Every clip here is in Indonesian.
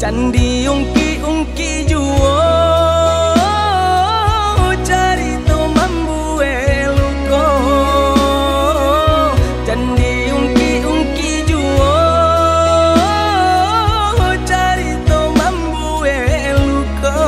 candi ungki-ungki juwo carito mambue luko candi ungki-ungki juwo carito mambue luko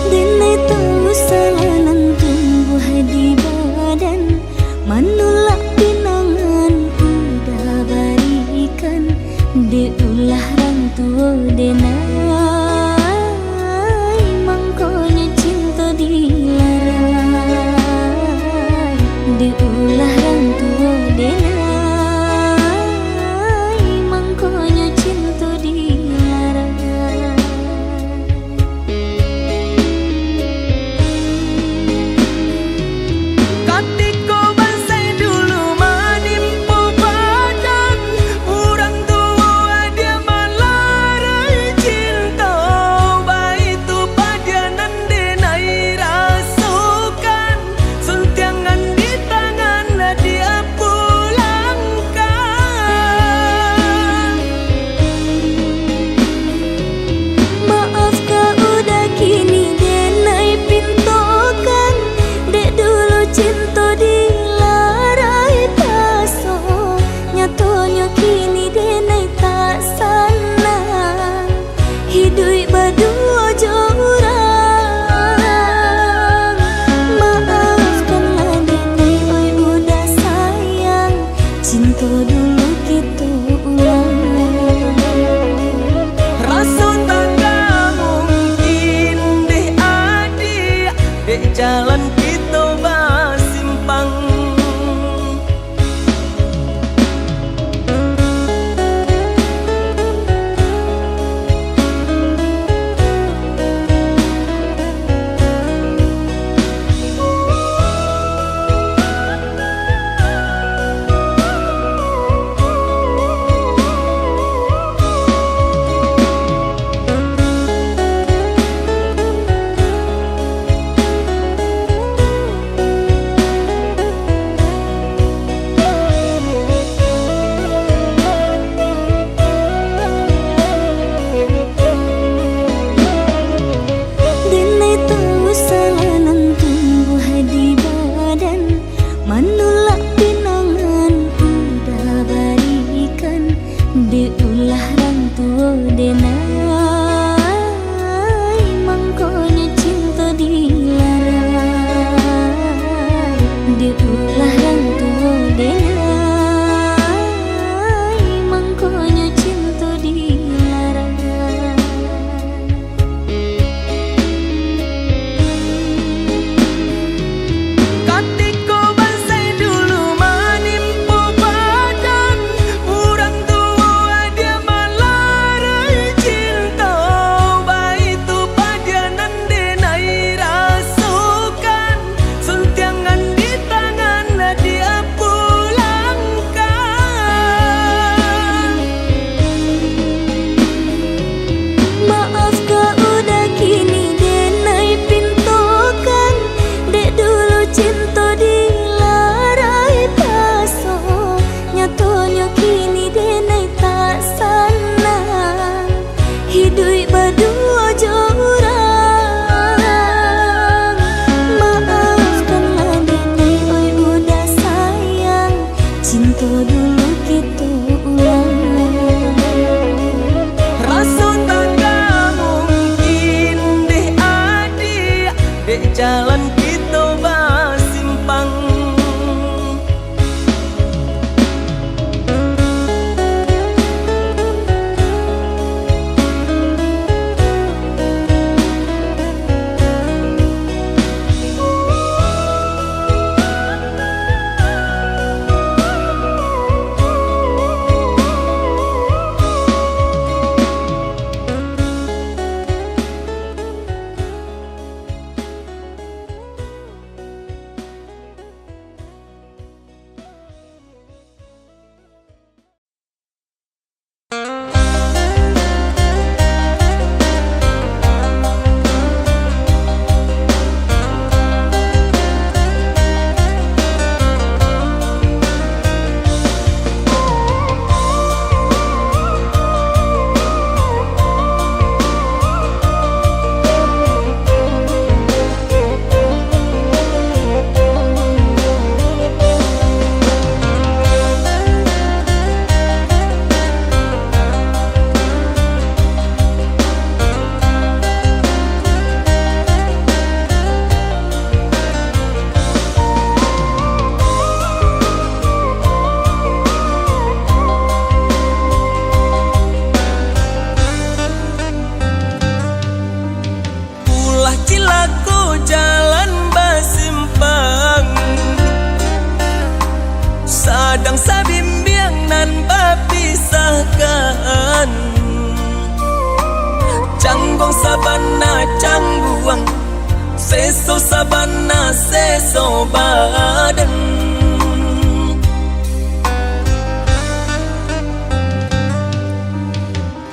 Dene tahu salanan tumbuh di badan manulak pinangan udah barikan de ulah rantua denai mangkonya cinta dilarai de ulah rantua denai mangkonya cinta dilarai. Katiko bansai dulu manimpo badan urang tua dia malarai cinta baitu padianan denai rasukan suntiangan di tangan dia pulangkan. Maaf kau udah kini denai pintokan dek dulu cinta dilarai paso nyatonya kini denai tak sana hidui berdua jorang. Maafkanlah denai oi udah sayang cinta dulu kita ulang. Rasa tak mungkin deh adik dek jalan kita basimpang. Denai tahu salanan tumbuh di badan manulak pinangan udah barikan de ulah rantua denai mangkonya cinta dilarai de ulah rantua denai mangkonya cinta dilarai. Katiko bansai dulu manimpo badan urang tua dia malarai cinta baitu padianan denai rasukan suntiangan di tangan dia pulangkan. Maaf kau udah kini denai pintokan dek dulu cinta dilarai paso nyatonya kini denai tak sana hidui berdua jorang. Maafkanlah denai oi udah sayang cinta dulu kita ulang. Rasa tak mungkin deh adik dek jalan kita basimpang. laku jalan basimpang, sadang sabimbiang nan bapisahkan. Canggong sabana cangguang, seso sabana seso badan.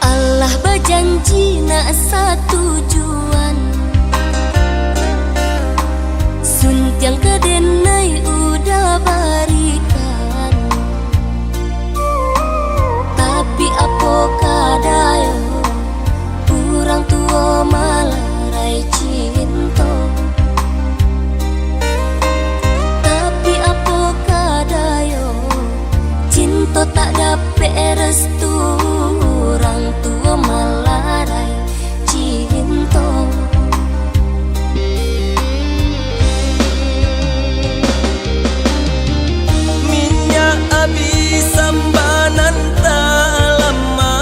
Allah berjanji nak satu tujuan, suntiang kedenai udah barikan. Tapi apakah daya orang tua malarai cinta. Tapi apakah daya cinta tak dapat restu, orang tua malarai cinta. Minyak abi sambanan tak lama,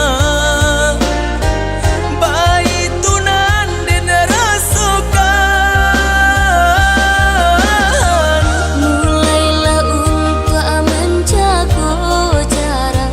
bayi tunan den rasukan. Mulailah untuk menjaga jarak,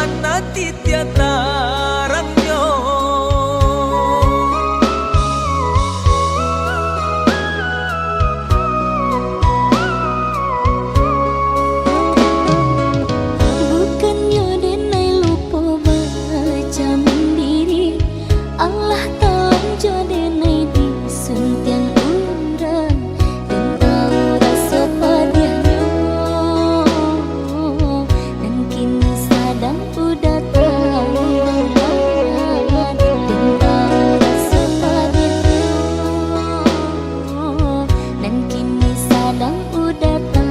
mana tiada ranyo. Bukannya denai lupa baca mandiri, Allah tolong jodenai di suntiang urang dan tahu rasa padanya. Dan kini sadang udah tahu dan tahu rasa padanya. Dan kini sadang udah tahu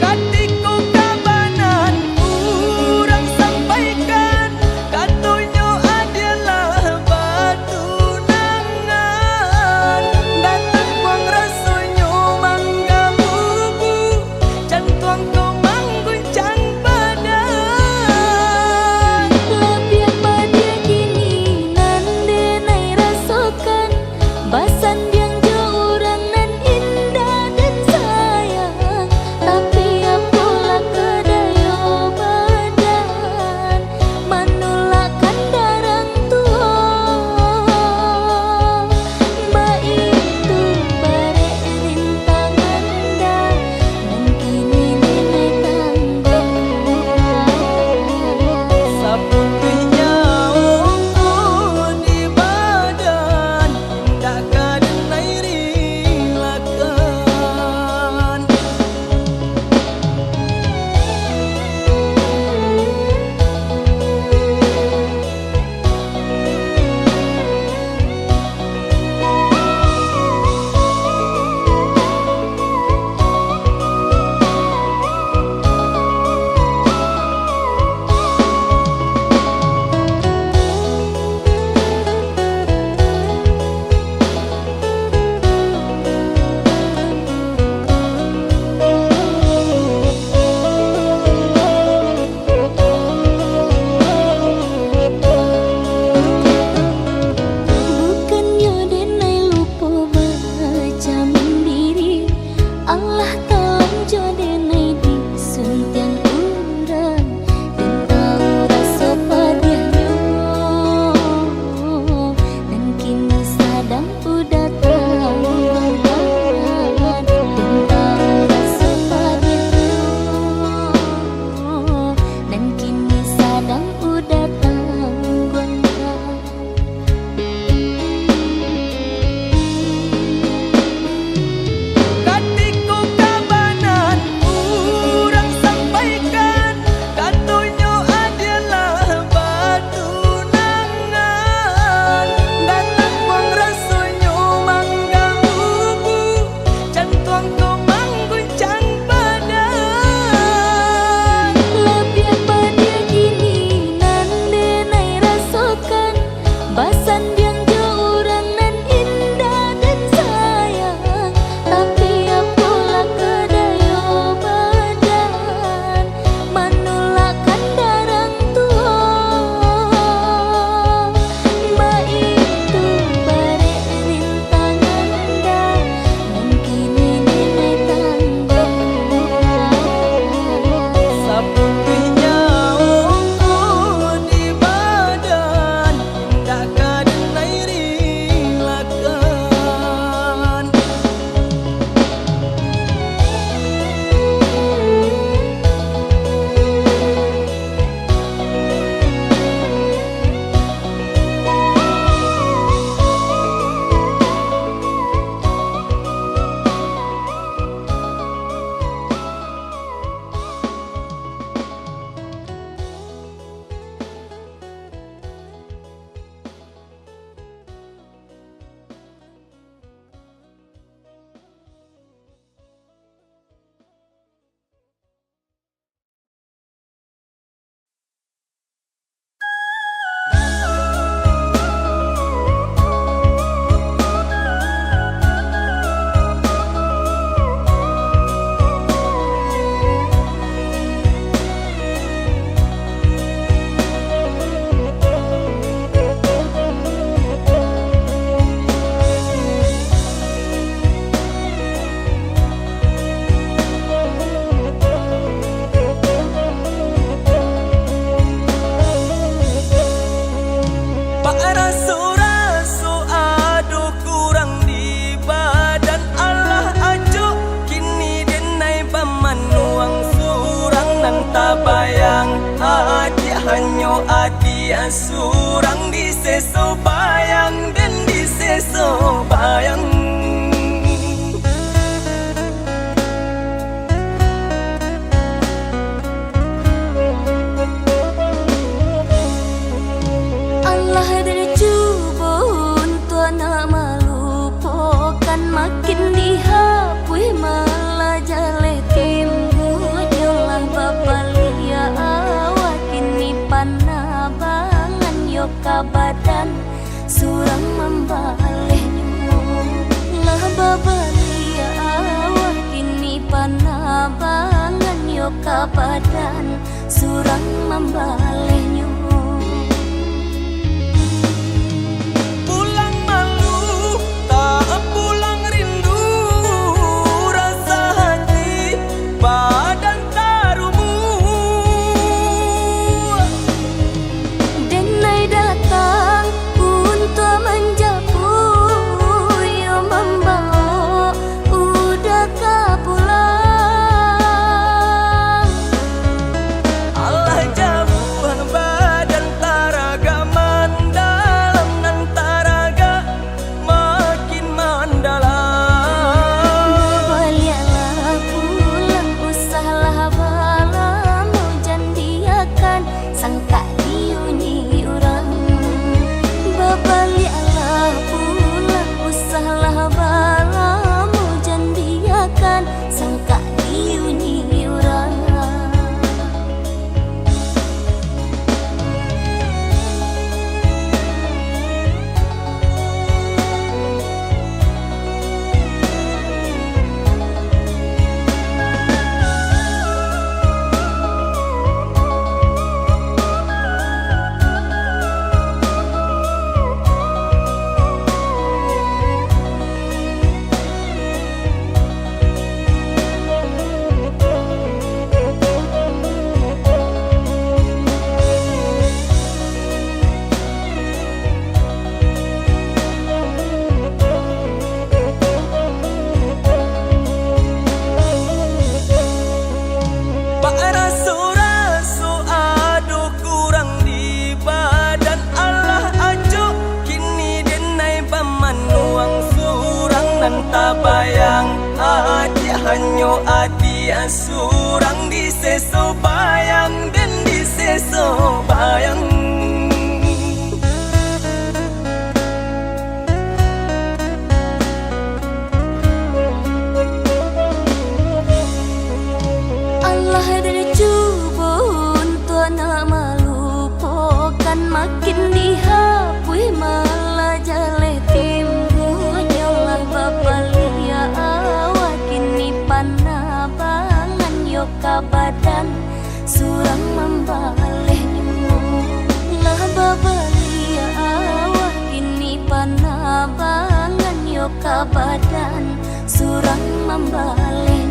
Katiko kabanan urang sampaikan, katunyo adalah batu nangan. Datang buang rasonyo mangga bubu, cantuang kau mangguncang badan. Lebih pada kini nan denai rasakan, basan yang jauh orang nan indah dan sayang. Tapi apalah kedaya badan, menolakkan darang tua. Mbak itu barek rintangan dah, dan kini denai tangga. Saputihnya ongko di badan, indah kadenai rilakan. Bukannya denai lupa baca mandiri, Allah tolong jodenai di suntiang urang dan tahu rasa padanya. Dan kini sadang udah tahu dan tahu rasa padanya. Dan kini sadang udah tahu. Katiko kabanan surang di seso bayang dan di seso bayang. Allah derjubun tuana malupokan makin dihapui malah jale timbu jolah bapalia awakin ni panabangan yoka badan surang membaleh lah bapalia awakin ni panabangan yoka badan surang membaleh. Bayang adi hanyo adi surang di seso bayang dan di seso bayang. Allah derjubun tuana malupokan makin dihapui malah jale timbu jolah bapalia awakin ni panabangan yoka badan surang membaleh lah bapalia awakin ni panabangan yoka badan surang membaleh.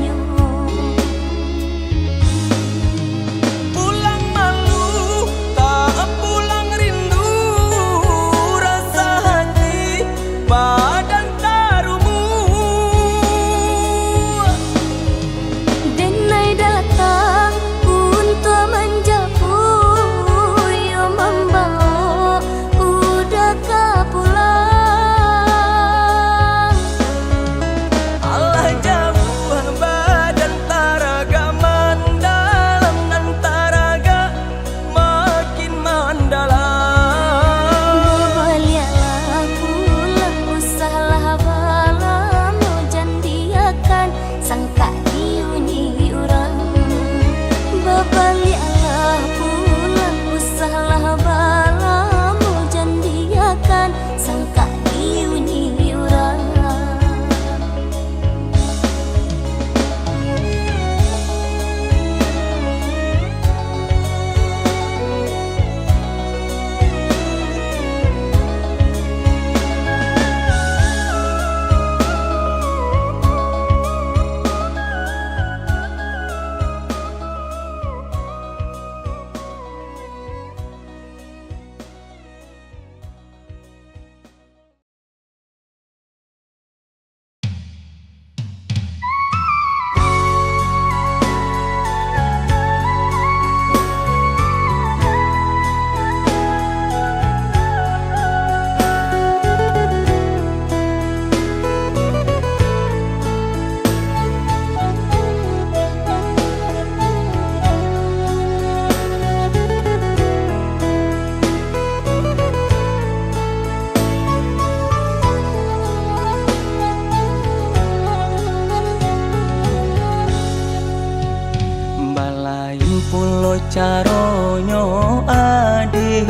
Iyo caronyo adi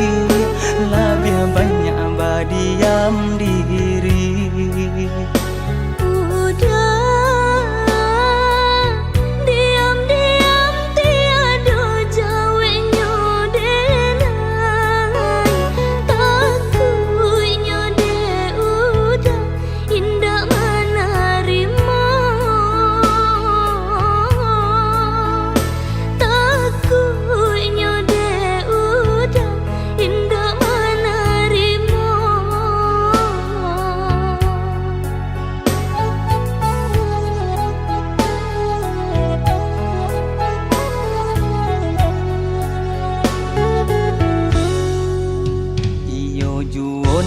lebih banyak berdiam diri.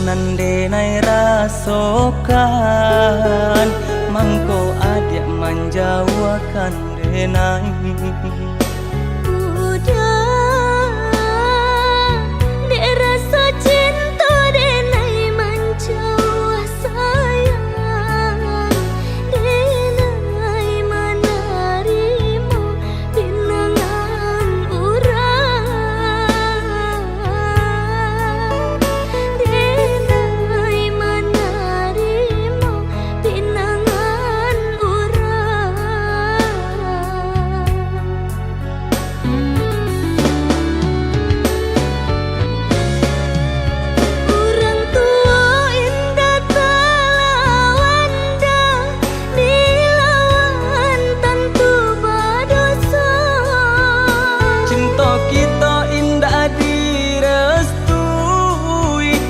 Nande nai rasokan mangko adik menjauhkan denai.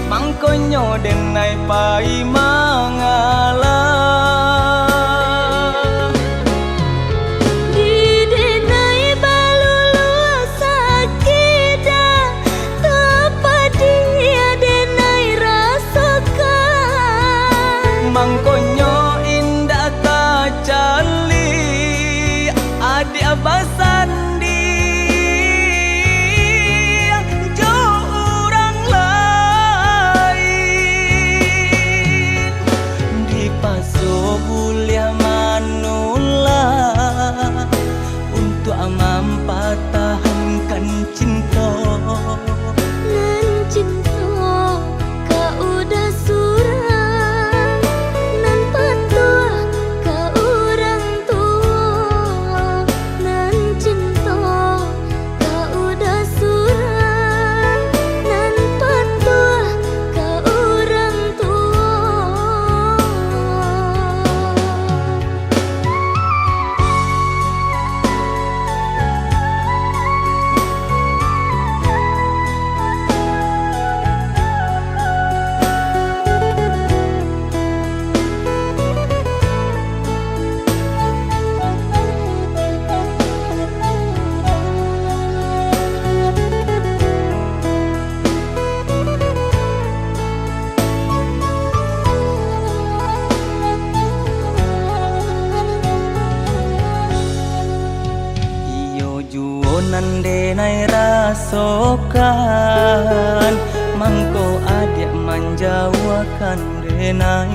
Mangkonyo denai pai mangalah di denai balulu sakida tepat dia denai rasakan. Mangkonyo indah kacali adik abasan tahankan cinta. Nan cinta kau udah surang, nan patuah kau orang tua. Nan cinta kau udah surang, nan patuah kau orang tua. Nande nai rasokan mangko adik menjauhkan denai.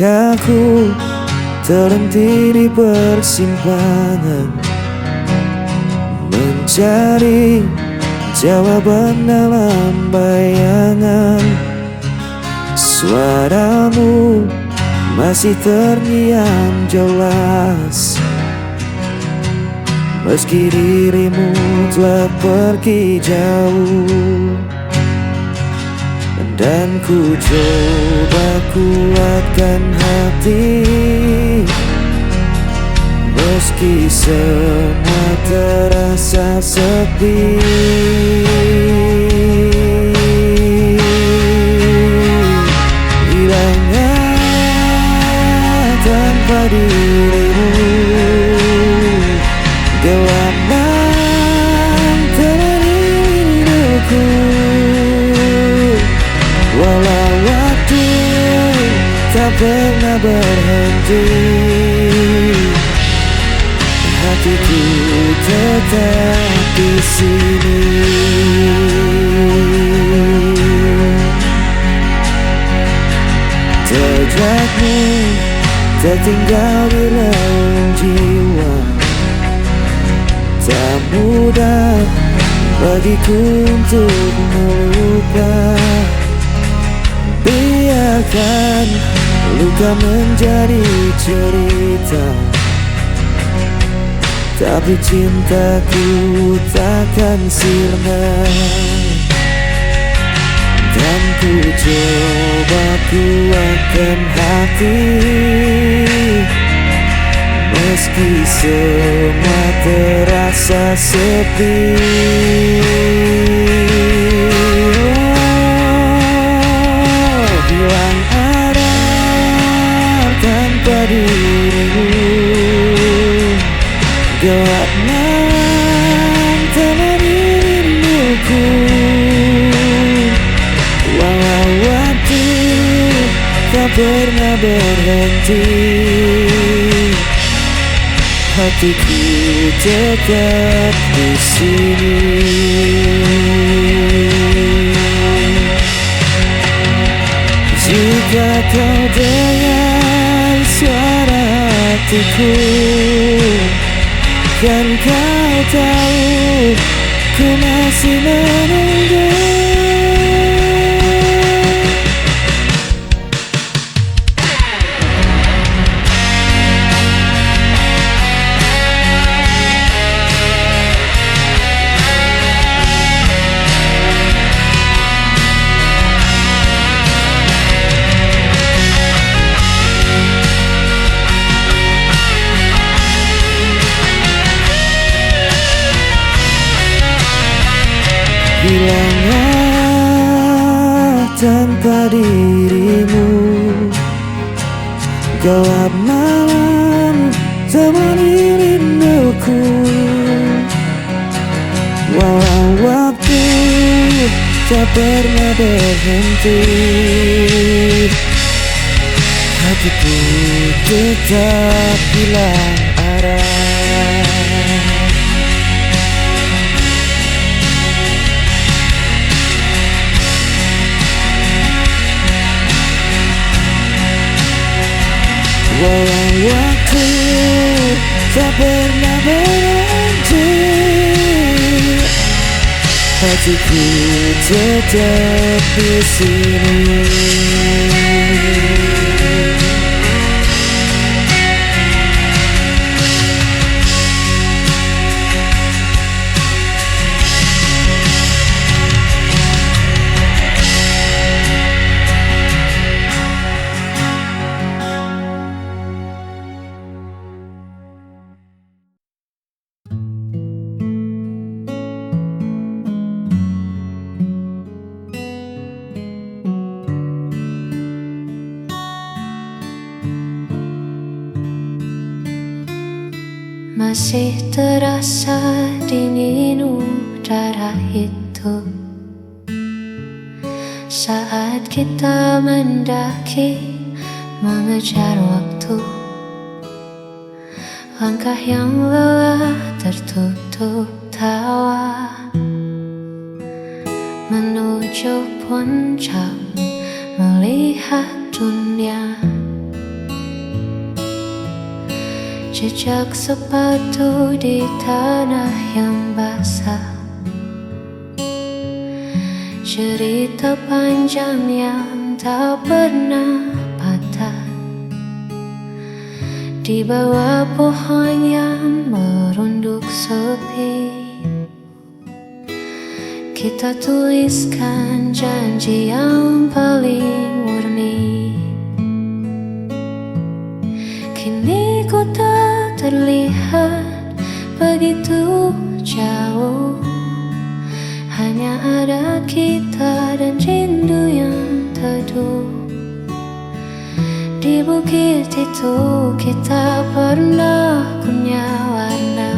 Langkahku terhenti di persimpangan, mencari jawaban dalam bayangan. Suaramu masih terngiang jelas, meski dirimu telah pergi jauh. Dan ku coba kuatkan hati, meski semua terasa sepi. Hilangnya tanpa dirimu, gelap malam telah hidupku. Walau waktu tak pernah berhenti, hatiku tetap di sini. Jejakmu tertinggal di relung jiwa, tak mudah bagiku untuk melupa. Biarkan luka menjadi cerita, tapi cintaku takkan sirna. Dan ku coba kuatkan hati, meski semua terasa sepi. Hilang arah tanpa dirimu, gelap malam telah rinduku. Walau waktu tak pernah berhenti, hatiku tetap di sini. Jika kau dengar suara hatiku, kan kau tahu ku masih menunggu. Hilangnya tanpa dirimu, gelap malam temani rinduku. Walau waktu tak pernah berhenti, hatiku tetap hilang arah. Walau waktu tak pernah berhenti, hatiku tetap di sini. Masih terasa dingin udara itu saat kita mendaki mengejar waktu. Langkah yang lelah tertutup tawa menuju puncak melihat dunia Jejak sepatu di tanah yang basah, cerita panjang yang tak pernah patah. Di bawah pohon yang merunduk sepi, kita tuliskan janji yang paling murni. Kini ku tak terlihat begitu jauh, hanya ada kita dan rindu yang teduh. Di bukit itu kita pernah punya warna,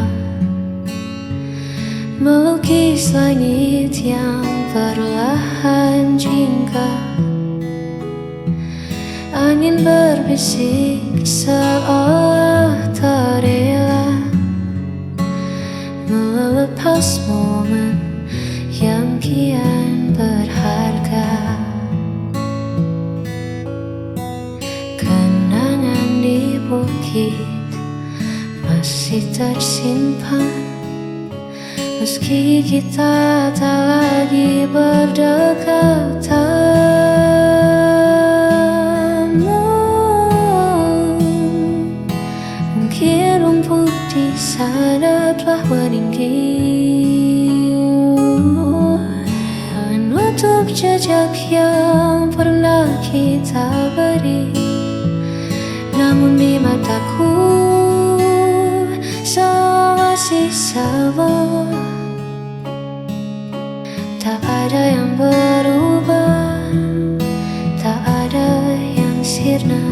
melukis langit yang perlahan jingga. Angin berbisik seolah tak rela melepas momen yang kian berharga. Kenangan di bukit masih tersimpan, meski kita tak lagi berdekatan. Mungkin rumput di sana telah meninggi, menutup jejak yang pernah kita beri. Namun di mataku semua masih sama, tak ada yang berubah, tak ada yang sirna.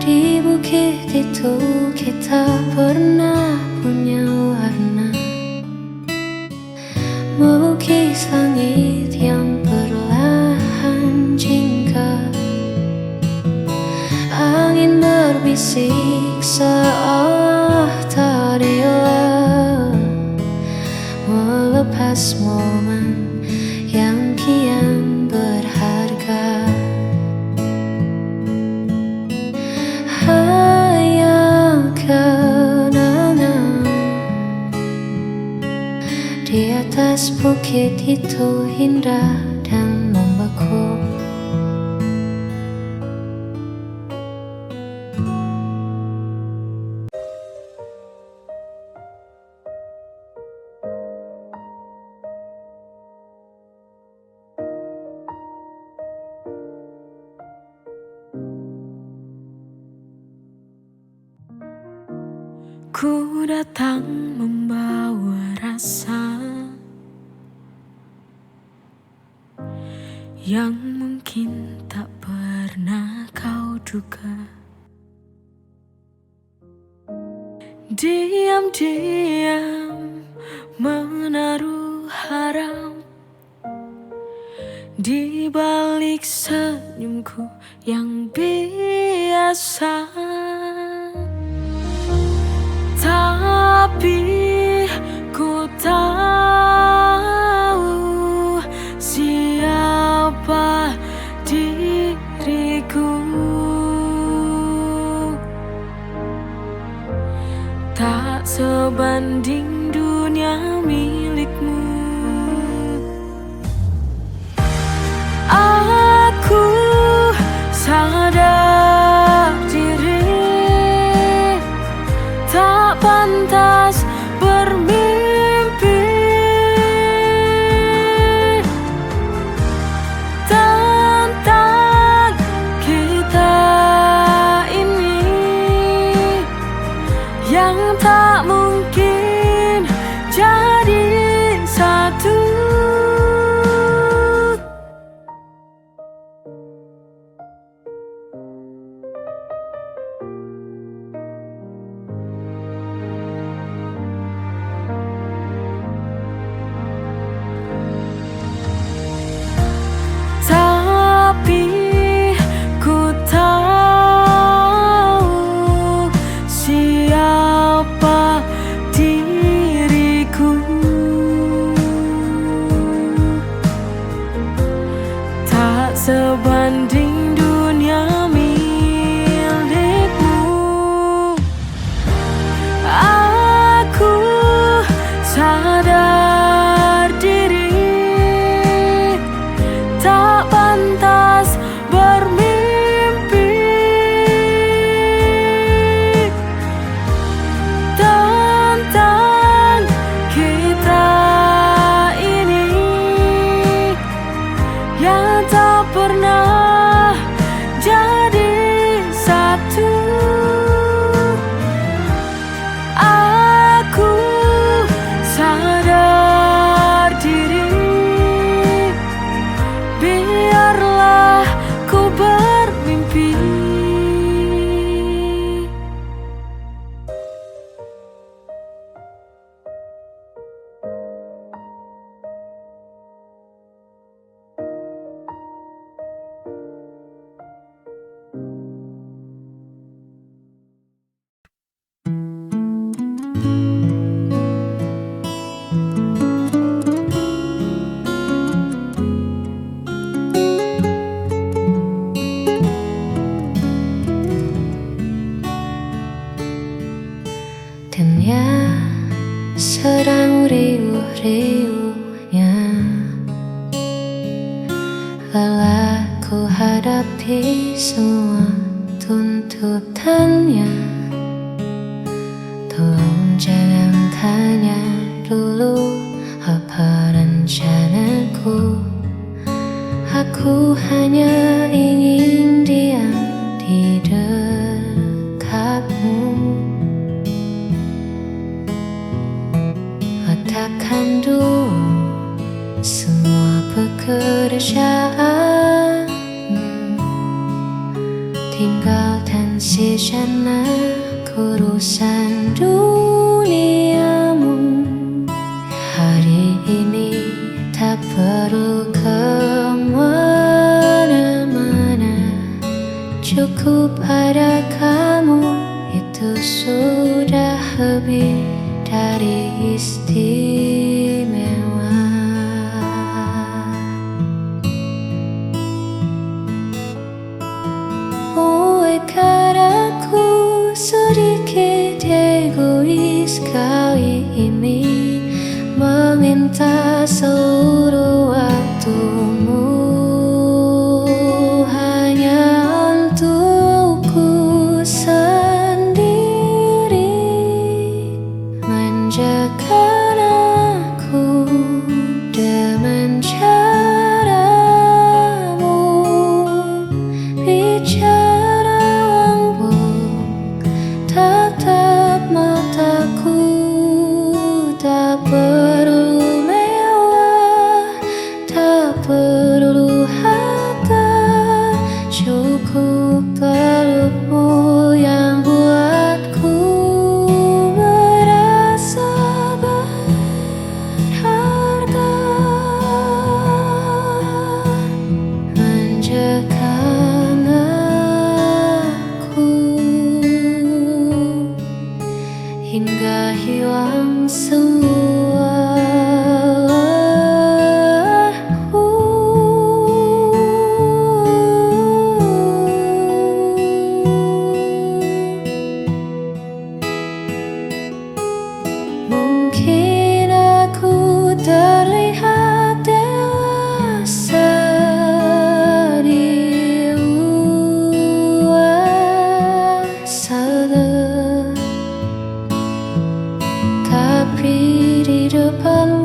Di bukit itu kita pernah punya warna, melukis langit yang perlahan jingga. Angin berbisik seolah tak rela melepas momen yang kian berharga. Hanya kenangan di atas bukit itu indah dan membeku. Ku datang membawa rasa yang mungkin tak pernah kau duga. Diam-diam menaruh harap di balik senyumku yang biasa. Tapi ku tahu siapa diriku. Tak sebanding dunia milikmu. Aku sadar diri tak pantas bermimpi tentang kita ini yang tak mungkin jadi satu. Tapi ku tahu siapa Dan ya sedang riuh-riuhnya, lelah ku hadapi semua tuntutannya. Tolong jangan tanya dulu apa rencanaku. Aku hanya ingin diam di dekatmu. Letakkan dulu semua pekerjaan, tinggalkan sejenak urusan duniamu. Hari ini tak perlu kemana-mana, cukup ada kamu, itu sudah lebih dari istimewa. Buatkan aku sedikit egois kali ini, meminta seluruh waktumu hanya untukku sendiri. Manjakan aku dengan caramu, bicara lembut, tatap mataku. Tak perlu mewah, tak perlu harta, cukup pelukmu yang buatku merasa berharga. Manjakan aku hingga hilang semua. Mungkin aku terlihat dewasa di luar sana, tapi di depan